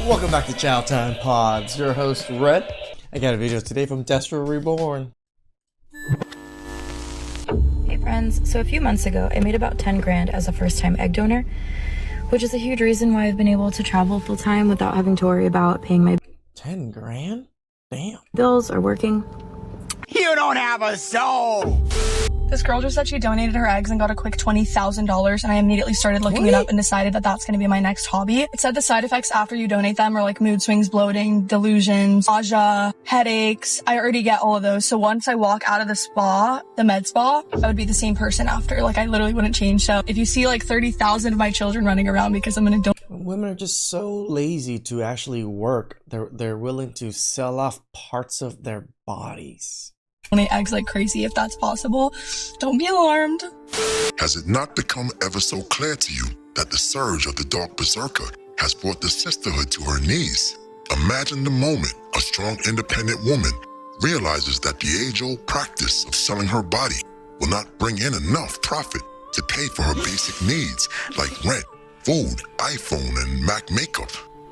Welcome back to Chow Time Pods. Your host, Red. I got a video today from DestroReborn. Hey friends, so a few months ago, I made about 10 grand as a first-time egg donor, which is a huge reason why I've been able to travel full-time without having to worry about paying my 10 grand? Damn. bills or working. You don't have a soul! This girl just said she donated her eggs and got a quick $20,000, and I immediately started looking it up and decided that that's going to be my next hobby. It said the side effects after you donate them are like mood swings, bloating, delusions, nausea, headaches. I already get all of those. So once I walk out of the spa, the med spa, I would be the same person after. Like I literally wouldn't change. So if you see like 30,000 of my children running around because I'm going to donate. Women are just so lazy to actually work. They're willing to sell off parts of their bodies. Eggs like crazy if that's possible. Don't be alarmed. Has it not become ever so clear to you that the surge of the dark berserker has brought the sisterhood to her knees? Imagine the moment a strong, independent woman realizes that the age-old practice of selling her body will not bring in enough profit to pay for her basic needs like rent, food, iPhone, and Mac makeup.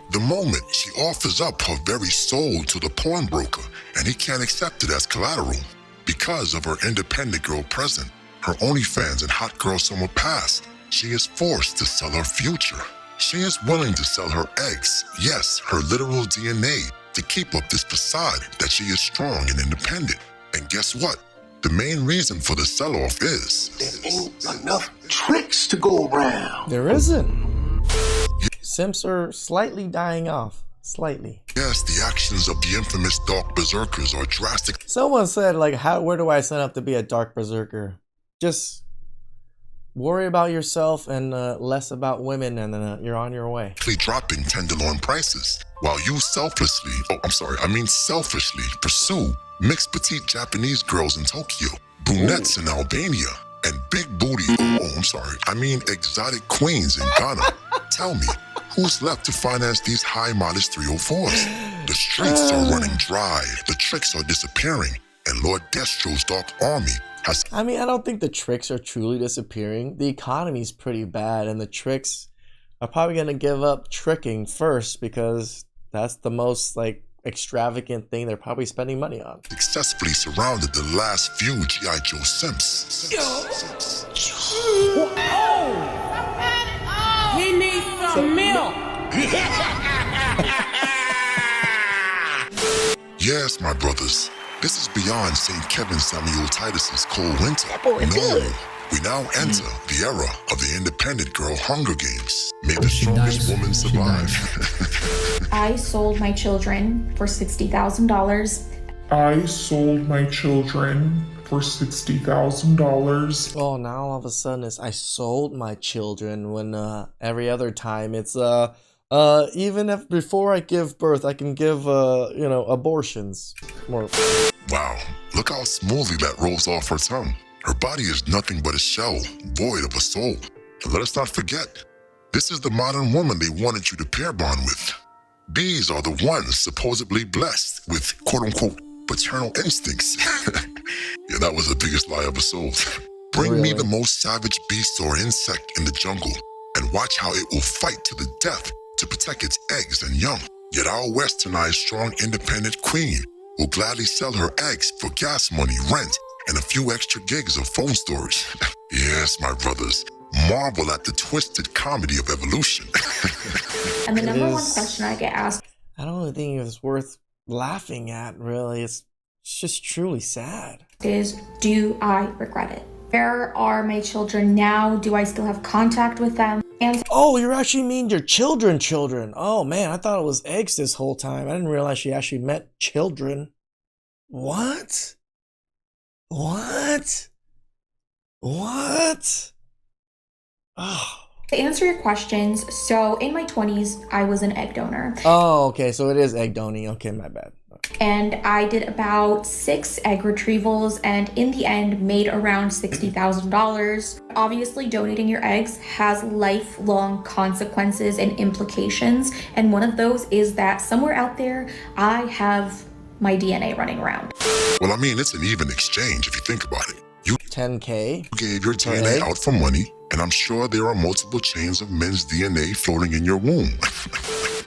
The moment she offers up her very soul to the pawnbroker and he can't accept it as collateral because of her independent girl present, her OnlyFans and hot girl summer pass, she is forced to sell her future. She is willing to sell her eggs, yes, her literal DNA, to keep up this facade that she is strong and independent. And guess what? The main reason for the sell-off is... There ain't enough tricks to go around. There isn't. Simps are slightly dying off. Slightly. Yes, the actions of the infamous dark berserkers are drastic. Someone said, like, where do I sign up to be a dark berserker? Just worry about yourself and less about women, and then you're on your way. Dropping tenderloin prices, while you selfishly pursue mixed petite Japanese girls in Tokyo, brunettes in Albania, and big booty, exotic queens in Ghana. Tell me, who's left to finance these high mileage 304s? The streets are running dry, the tricks are disappearing, and Lord Destro's dark army has... I don't think the tricks are truly disappearing. The economy's pretty bad, and the tricks are probably going to give up tricking first because that's the most, like, extravagant thing they're probably spending money on. Successfully surrounded the last few G.I. Joe simps. He needs some milk. Yes, my brothers, this is beyond St. Kevin Samuel Titus's cold winter. No, we now enter the era of the independent girl Hunger Games. May the strongest woman survive. I sold my children for $60,000. I sold my children for $60,000. Oh, now all of a sudden it's I sold my children when every other time it's even if before I give birth I can give abortions. More. Wow, look how smoothly that rolls off her tongue. Her body is nothing but a shell, void of a soul. And let us not forget, this is the modern woman they wanted you to pair bond with. These are the ones supposedly blessed with quote-unquote paternal instincts. Yeah, that was the biggest lie ever sold. Bring me the most savage beast or insect in the jungle and watch how it will fight to the death to protect its eggs and young. Yet our westernized, strong, independent queen will gladly sell her eggs for gas money, rent, and a few extra gigs of phone storage. Yes, my brothers, marvel at the twisted comedy of evolution. And the number one question I get asked, I don't really think it's worth laughing at, really. It's just truly sad. Is, do I regret it? Where are my children now? Do I still have contact with them? And oh, you actually mean your children. Oh man, I thought it was eggs this whole time. I didn't realize she actually meant children. What? Oh. to answer your questions, so in my 20s, I was an egg donor. Oh, okay, so it is egg doning. Okay, my bad. And I did about 6 egg retrievals and in the end made around $60,000. Obviously, donating your eggs has lifelong consequences and implications. And one of those is that somewhere out there, I have my DNA running around. Well, I mean, it's an even exchange if you think about it. You 10K? gave your DNA out for money, and I'm sure there are multiple chains of men's DNA floating in your womb.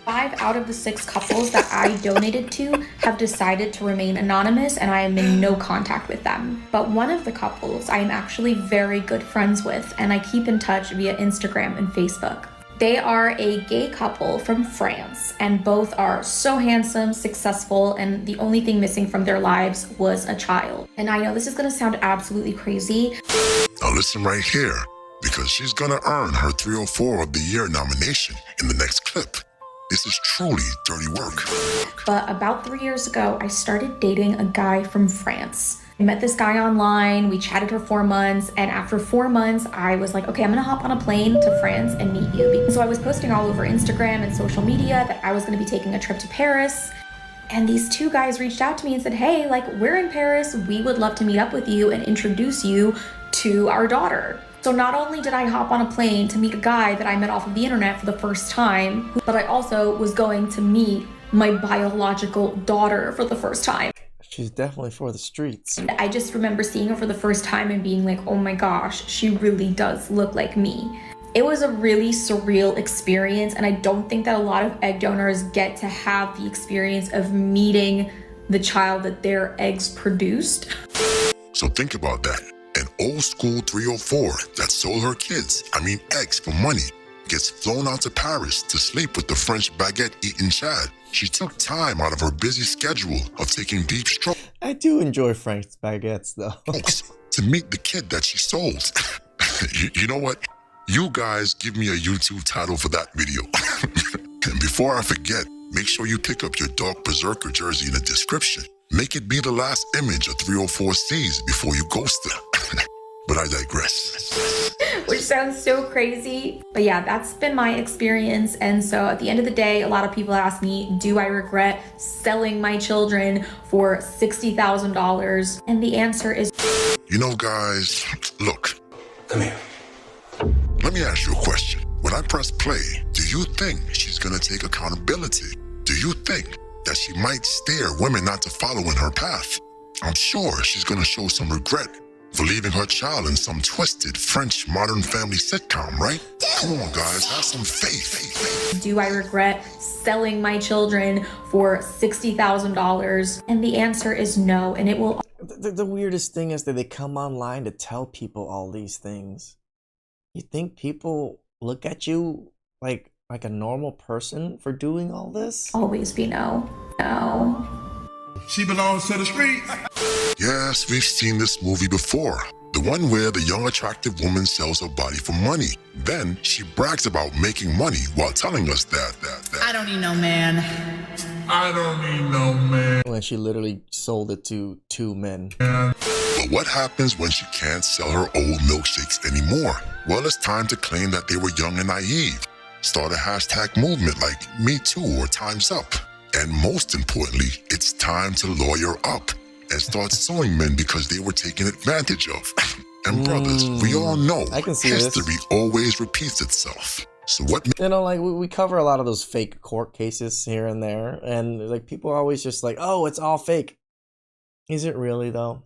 5 out of the 6 couples that I donated to have decided to remain anonymous, and I am in no contact with them. But one of the couples I am actually very good friends with, and I keep in touch via Instagram and Facebook. They are a gay couple from France, and both are so handsome, successful, and the only thing missing from their lives was a child. And I know this is gonna sound absolutely crazy. Now listen right here, because she's gonna earn her 304 of the Year nomination in the next clip. This is truly dirty work. But about 3 years ago, I started dating a guy from France. I met this guy online, we chatted for 4 months, and after 4 months, I was like, okay, I'm gonna hop on a plane to France and meet you. So I was posting all over Instagram and social media that I was gonna be taking a trip to Paris. And these 2 guys reached out to me and said, hey, like, we're in Paris, we would love to meet up with you and introduce you to our daughter. So not only did I hop on a plane to meet a guy that I met off of the internet for the first time, but I also was going to meet my biological daughter for the first time. She's definitely for the streets. I just remember seeing her for the first time and being like, oh my gosh, she really does look like me. It was a really surreal experience, and I don't think that a lot of egg donors get to have the experience of meeting the child that their eggs produced. So think about that. An old school 304 that sold her eggs for money, gets flown out to Paris to sleep with the French baguette-eating Chad. She took time out of her busy schedule of taking deep strokes. I do enjoy French baguettes, though. To meet the kid that she sold. You know what? You guys give me a YouTube title for that video. And before I forget, make sure you pick up your Dog Berserker jersey in the description. Make it be the last image a 304 sees before you ghost her. But I digress. Which sounds so crazy. But yeah, that's been my experience. And so at the end of the day, a lot of people ask me, do I regret selling my children for $60,000? And the answer is... You know, guys, look. Come here. Let me ask you a question. When I press play, do you think she's gonna take accountability? Do you think that she might steer women not to follow in her path? I'm sure she's gonna show some regret for leaving her child in some twisted French Modern Family sitcom, right? Come on, guys, have some faith. Do I regret selling my children for $60,000? And the answer is no, and it will... The weirdest thing is that they come online to tell people all these things. You think people look at you like a normal person for doing all this? Always be no. No. She belongs to the streets. Yes, we've seen this movie before. The one where the young attractive woman sells her body for money. Then she brags about making money while telling us that. I don't need no man. I don't need no man. When she literally sold it to 2 men. But what happens when she can't sell her old milkshakes anymore? Well, it's time to claim that they were young and naive. Start a hashtag movement like Me Too or Time's Up. And most importantly, it's time to lawyer up and start suing men because they were taken advantage of. And brothers, we all know I can see history this. always repeats itself. So what? You know, like we cover a lot of those fake court cases here and there, and like people are always just like, oh, it's all fake. Is it really though?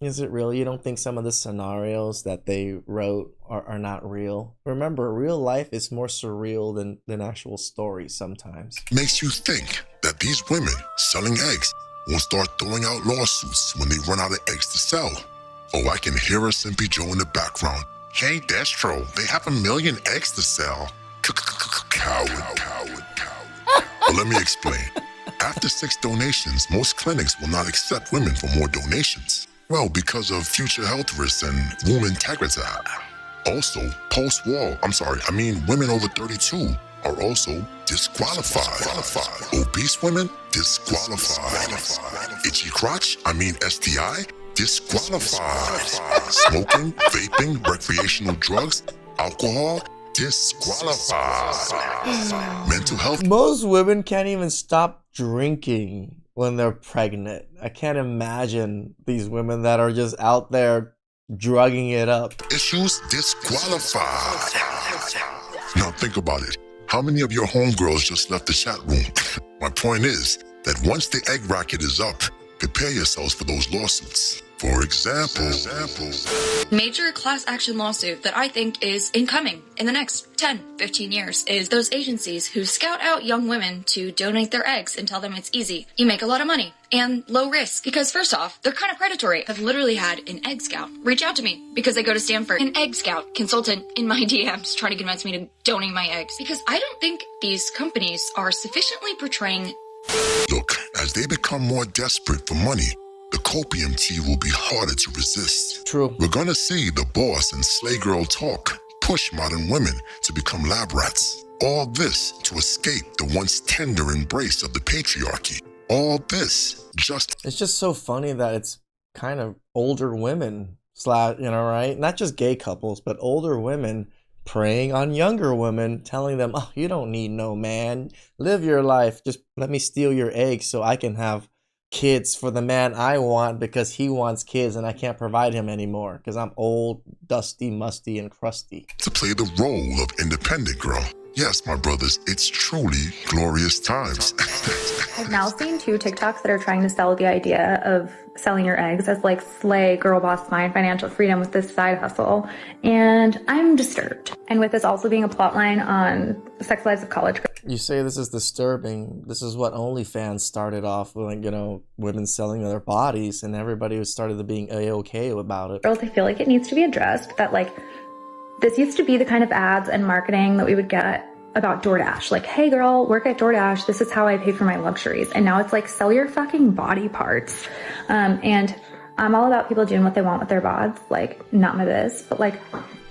Is it really? You don't think some of the scenarios that they wrote are not real? Remember, real life is more surreal than actual stories sometimes. Makes you think that these women selling eggs won't start throwing out lawsuits when they run out of eggs to sell. Oh, I can hear a Simpy Joe in the background. Hey, Destro, they have 1 million eggs to sell. Coward. Well, let me explain. After 6 donations, most clinics will not accept women for more donations. Well, because of future health risks and womb integrity. Also, women over 32 are also disqualified. Obese women, disqualified. Itchy crotch, STI, disqualified. Smoking, vaping, recreational drugs, alcohol, disqualified. Mental health. Most women can't even stop drinking when they're pregnant. I can't imagine these women that are just out there drugging it up. Issues, disqualified. Now think about it. How many of your homegirls just left the chat room? My point is that once the egg racket is up, prepare yourselves for those lawsuits. For example, Major class action lawsuit that I think is incoming in the next 10, 15 years is those agencies who scout out young women to donate their eggs and tell them it's easy. You make a lot of money and low risk because first off, they're kind of predatory. I've literally had an egg scout reach out to me because they go to Stanford. An egg scout consultant in my DMs trying to convince me to donate my eggs because I don't think these companies are sufficiently portraying. look, as they become more desperate for money, the copium tea will be harder to resist. True. We're gonna see the boss and slay girl talk push modern women to become lab rats. All this to escape the once tender embrace of the patriarchy. All this just... It's just so funny that it's kind of older women, right? Not just gay couples, but older women preying on younger women, telling them, oh, you don't need no man. Live your life. Just let me steal your eggs so I can have kids for the man I want because he wants kids and I can't provide him anymore because I'm old, dusty, musty, and crusty. to play the role of independent girl. Yes, my brothers, it's truly glorious times. I've now seen 2 TikToks that are trying to sell the idea of selling your eggs as like slay, girl boss, mind, financial freedom with this side hustle. And I'm disturbed. And with this also being a plot line on the sex lives of college girls. You say this is disturbing. This is what OnlyFans started off with, like, women selling their bodies, and everybody was started to being A-okay about it. I feel like it needs to be addressed that like this used to be the kind of ads and marketing that we would get about DoorDash. Like, hey girl, work at DoorDash. This is how I pay for my luxuries. And now it's like, sell your fucking body parts. And I'm all about people doing what they want with their bods. Like, not my biz, but like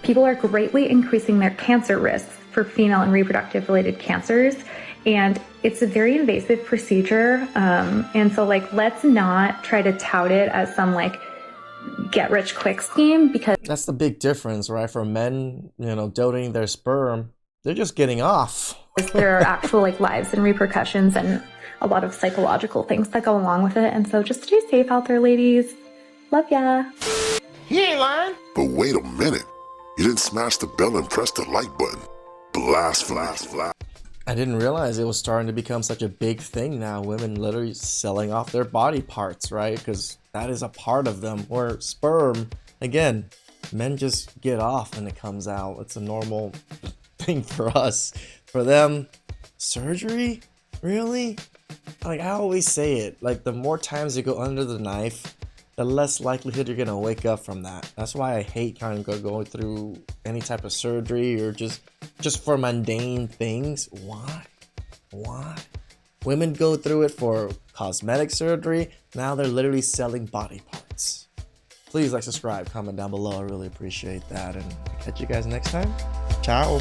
people are greatly increasing their cancer risks for female and reproductive related cancers. And it's a very invasive procedure. And so like, let's not try to tout it as some like get rich quick scheme, because that's the big difference, right? For men, donating their sperm, they're just getting off. there are actual like lives and repercussions and a lot of psychological things that go along with it. And so just stay safe out there, ladies. Love ya. He ain't lying. But wait a minute. You didn't smash the bell and press the like button. Blasphemy. I didn't realize it was starting to become such a big thing now. Women literally selling off their body parts, right? Because that is a part of them. Or sperm, again, men just get off when it comes out. It's a normal thing for us. For them, surgery? Really? Like, I always say it. Like, the more times you go under the knife, the less likelihood you're gonna wake up from that. That's why I hate kind of going through any type of surgery or just for mundane things. Why? Women go through it for cosmetic surgery. Now they're literally selling body parts. Please like, subscribe, comment down below. I really appreciate that. And catch you guys next time. Ciao.